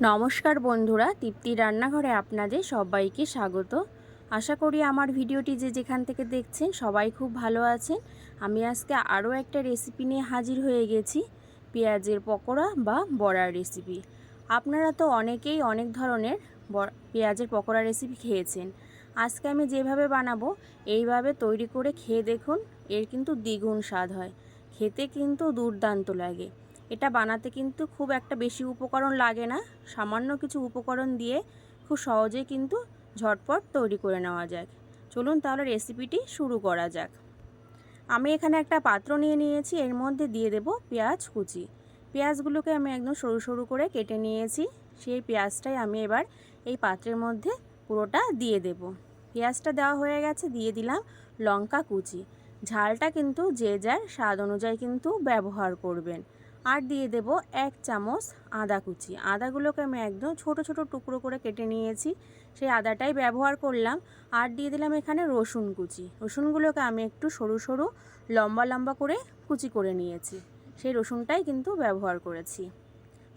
নমস্কার বন্ধুরা, তৃপ্তির রান্নাঘরে আপনাদের সবাইকে স্বাগত। আশা করি আমার ভিডিওটি যে যেখান থেকে দেখছেন সবাই খুব ভালো আছেন। আমি আজকে আরও একটা রেসিপি নিয়ে হাজির হয়ে গেছি, পেঁয়াজের পকোড়া বা বড়ার রেসিপি। আপনারা তো অনেকেই অনেক ধরনের পেঁয়াজের পকোড়া রেসিপি খেয়েছেন। আজকে আমি যেভাবে বানাবো এইভাবে তৈরি করে খেয়ে দেখুন, এর কিন্তু দ্বিগুণ স্বাদ হয়, খেতে কিন্তু দুর্দান্ত লাগে। এটা বানাতে কিন্তু খুব একটা বেশি উপকরণ লাগে না, সামান্য কিছু উপকরণ দিয়ে খুব সহজেই কিন্তু ঝটপট তৈরি করে নেওয়া যায়। চলুন তাহলে রেসিপিটি শুরু করা যাক। আমি এখানে একটা পাত্র নিয়ে নিয়েছি, এর মধ্যে দিয়ে দেব পেঁয়াজ কুচি। পেঁয়াজগুলোকে আমি একদম সরু সরু করে কেটে নিয়েছি। সেই পেঁয়াজটাই আমি এবার এই পাত্রের মধ্যে পুরোটা দিয়ে দেব। পেঁয়াজটা দেওয়া হয়ে গেছে, দিয়ে দিলাম লঙ্কা কুচি। ঝালটা কিন্তু যে যার স্বাদ অনুযায়ী কিন্তু ব্যবহার করবেন। আর দিয়ে দেব 1 চামচ আদা কুচি। আদাগুলোকে আমি একদম ছোট ছোট টুকরো করে কেটে নিয়েছি, সেই আদাটাই ব্যবহার করলাম। আর দিয়ে দিলাম এখানে রসুন কুচি। রসুনগুলোকে আমি একটু সরু সরু লম্বা লম্বা করে কুচি করে নিয়েছি, সেই রসুনটাই কিন্তু ব্যবহার করেছি।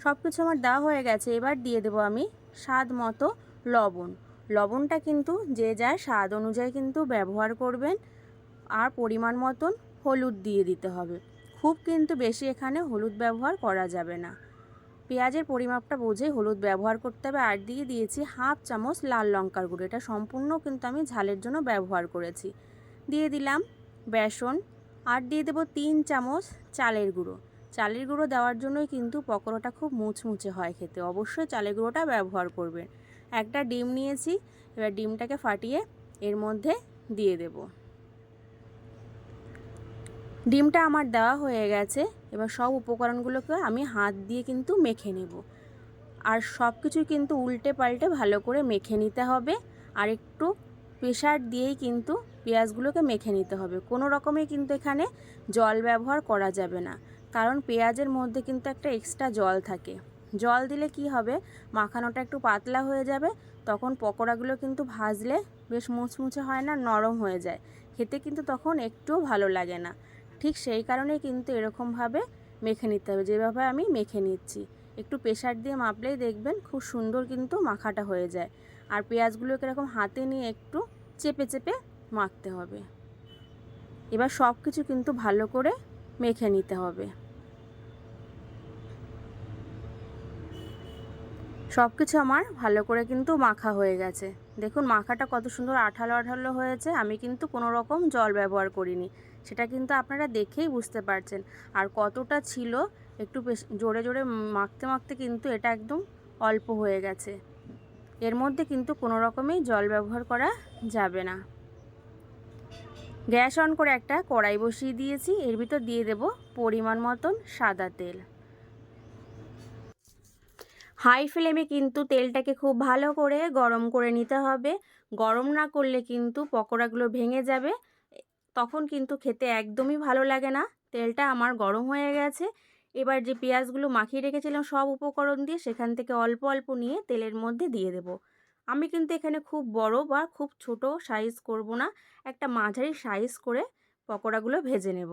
সব কিছু আমার দেওয়া হয়ে গেছে। এবার দিয়ে দেব আমি স্বাদ মতো লবণ। লবণটা কিন্তু যে যার স্বাদ অনুযায়ী কিন্তু ব্যবহার করবেন। আর পরিমাণ মতন হলুদ দিয়ে দিতে হবে, খুব কিন্তু বেশি এখানে হলুদ ব্যবহার করা যাবে না। পেঁয়াজের পরিমাপটা বুঝে হলুদ ব্যবহার করতে হবে। আর দিয়ে দিয়েছি 1/2 চামচ লাল লঙ্কার গুঁড়ো, এটা সম্পূর্ণ কিন্তু আমি ঝালের জন্য ব্যবহার করেছি। দিয়ে দিলাম বেসন। আর দিয়ে দেব 3 চামচ চালের গুঁড়ো। চালের গুঁড়ো দেওয়ার জন্যই কিন্তু পকোড়াটা খুব মুচমুচে হয় খেতে, অবশ্যই চালের গুঁড়োটা ব্যবহার করবেন। একটা ডিম নিয়েছি, এবার ডিমটাকে ফাটিয়ে এর মধ্যে দিয়ে দেব। ডিমটা আমার দেওয়া হয়ে গেছে। এবার সব উপকরণগুলোকে আমি হাত দিয়ে কিন্তু মেখে নেব। আর সব কিছু কিন্তু উল্টে পাল্টে ভালো করে মেখে নিতে হবে। আর একটু প্রেসার দিয়েই কিন্তু পেঁয়াজগুলোকে মেখে নিতে হবে। কোনো রকমে কিন্তু এখানে জল ব্যবহার করা যাবে না, কারণ পেঁয়াজের মধ্যে কিন্তু একটা এক্সট্রা জল থাকে। জল দিলে কি হবে, মাখানোটা একটু পাতলা হয়ে যাবে, তখন পকোড়াগুলো কিন্তু ভাজলে বেশ মুচমুচে হয় না, নরম হয়ে যায়, খেতে কিন্তু তখন একটুও ভালো লাগে না। ঠিক সেই কারণেই কিন্তু এরকমভাবে মেখে নিতে হবে, যেভাবে আমি মেখে নিচ্ছি। একটু প্রেসার দিয়ে মাপলেই দেখবেন খুব সুন্দর কিন্তু মাখাটা হয়ে যায়। আর পেঁয়াজগুলোকে এরকম হাতে নিয়ে একটু চেপে চেপে মাখতে হবে। এবার সব কিছু কিন্তু ভালো করে মেখে নিতে হবে। সব কিছু আমার ভালো করে কিন্তু মাখা হয়ে গেছে। দেখুন মাখাটা কত সুন্দর আঠালো আঠালো হয়েছে। আমি কিন্তু কোনো রকম জল ব্যবহার করিনি, সেটা কিন্তু আপনারা দেখেই বুঝতে পারছেন। আর কতটা ছিল, একটু জোরে জোরে মাখতে মাখতে কিন্তু এটা একদম অল্প হয়ে গেছে। এর মধ্যে কিন্তু কোনো রকমেই জল ব্যবহার করা যাবে না। গ্যাস অন করে একটা কড়াই বসিয়ে দিয়েছি, এর ভিতর দিয়ে দেব পরিমাণ মতন সাদা তেল। হাই ফ্লেমে কিন্তু তেলটাকে খুব ভালো করে গরম করে নিতে হবে। গরম না করলে কিন্তু পকোড়াগুলো ভেঙে যাবে, তখন কিন্তু খেতে একদমই ভালো লাগে না। তেলটা আমার গরম হয়ে গেছে। এবার যে পেঁয়াজগুলো মাখিয়ে রেখেছিলাম সব উপকরণ দিয়ে, সেখান থেকে অল্প অল্প নিয়ে তেলের মধ্যে দিয়ে দেব। আমি কিন্তু এখানে খুব বড় বা খুব ছোট সাইজ করব না, একটা মাঝারি সাইজ করে পকোড়াগুলো ভেজে নেব।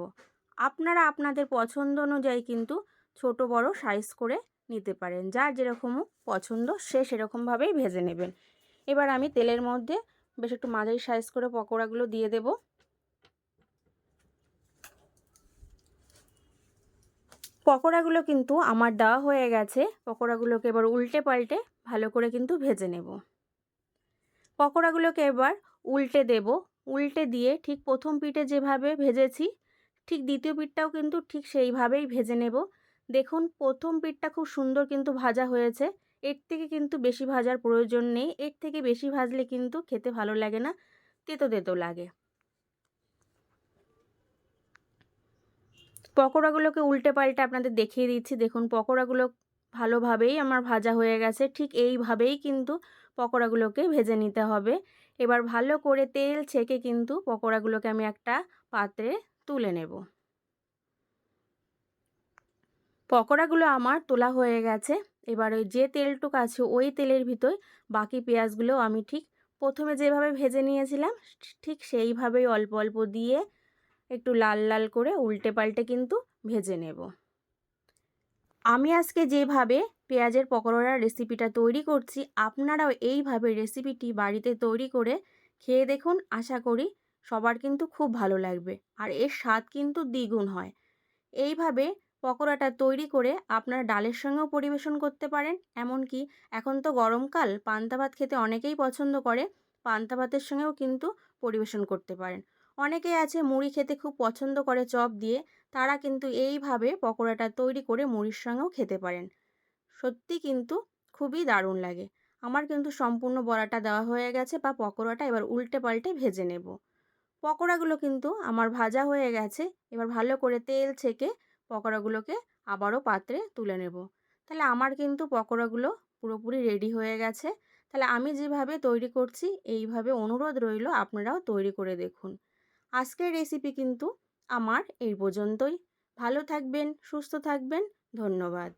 আপনারা আপনাদের পছন্দ অনুযায়ী কিন্তু ছোট বড় সাইজ করে নিতে পারেন, যার যেরকম পছন্দ সে সেরকমভাবেই ভেজে নেবেন। এবার আমি তেলের মধ্যে বেশ একটু মাঝারি সাইজ করে পকোড়াগুলো দিয়ে দেব। পকোড়াগুলো কিন্তু আমার দেওয়া হয়ে গেছে। পকোড়াগুলোকে এবার উল্টে পাল্টে ভালো করে কিন্তু ভেজে নেব। পকোড়াগুলোকে এবার উল্টে দেব। উল্টে দিয়ে ঠিক প্রথম পিঠে যেভাবে ভেজেছি, ঠিক দ্বিতীয় পিঠটাও কিন্তু ঠিক সেইভাবেই ভেজে নেব। দেখুন প্রথম পিঠটা খুব সুন্দর কিন্তু ভাজা হয়েছে, এর থেকে কিন্তু বেশি ভাজার প্রয়োজন নেই। এর থেকে বেশি ভাজলে কিন্তু খেতে ভালো লাগে না, তেতো তেতো লাগে। পকোড়াগুলোকে উল্টে পাল্টে আপনাদের দেখিয়ে দিচ্ছি। দেখুন পকোড়াগুলো ভালোভাবেই আমার ভাজা হয়ে গেছে। ঠিক এইভাবেই কিন্তু পকোড়াগুলোকে ভেজে নিতে হবে। এবার ভালো করে তেল ছেঁকে কিন্তু পকোড়াগুলোকে আমি একটা পাত্রে তুলে নেব। পকোড়াগুলো আমার তোলা হয়ে গেছে। এবার ওই যে তেলটুকু আছে ওই তেলের ভিতর বাকি পেঁয়াজগুলো আমি ঠিক প্রথমে যেভাবে ভেজে নিয়েছিলাম ঠিক সেইভাবেই অল্প অল্প দিয়ে একটু লাল লাল করে উল্টে পাল্টে কিন্তু ভেজে নেব। আমি আজকে যেভাবে পেঁয়াজের পকোড়ার রেসিপিটা তৈরি করছি, আপনারাও এইভাবে রেসিপিটি বাড়িতে তৈরি করে খেয়ে দেখুন। আশা করি সবার কিন্তু খুব ভালো লাগবে, আর এর স্বাদ কিন্তু দ্বিগুণ হয়। এইভাবে পকোড়াটা তৈরি করে আপনারা ডালের সঙ্গেও পরিবেশন করতে পারেন। এমনকি এখন তো গরমকাল, পান্তা ভাত খেতে অনেকেই পছন্দ করে, পান্তা ভাতের সঙ্গেও কিন্তু পরিবেশন করতে পারেন। অনেকেই আছে মুড়ি খেতে খুব পছন্দ করে চপ দিয়ে, তারা কিন্তু এইভাবে পকোড়াটা তৈরি করে মুড়ির সঙ্গেও খেতে পারেন। সত্যি কিন্তু খুবই দারুণ লাগে। আমার কিন্তু সম্পূর্ণ বড়াটা দেওয়া হয়ে গেছে বা পকোড়াটা, এবার উল্টে পাল্টে ভেজে নেব। পকোড়াগুলো কিন্তু আমার ভাজা হয়ে গেছে। এবার ভালো করে তেল ছেঁকে পকোড়াগুলোকে আবারও পাত্রে তুলে নেব। তাহলে আমার কিন্তু পকোড়াগুলো পুরোপুরি রেডি হয়ে গেছে। তাহলে আমি যেভাবে তৈরি করছি, এইভাবে অনুরোধ রইল আপনারাও তৈরি করে দেখুন। আজকের রেসিপি কিন্তু আমার এই পর্যন্তই। ভালো থাকবেন, সুস্থ থাকবেন। ধন্যবাদ।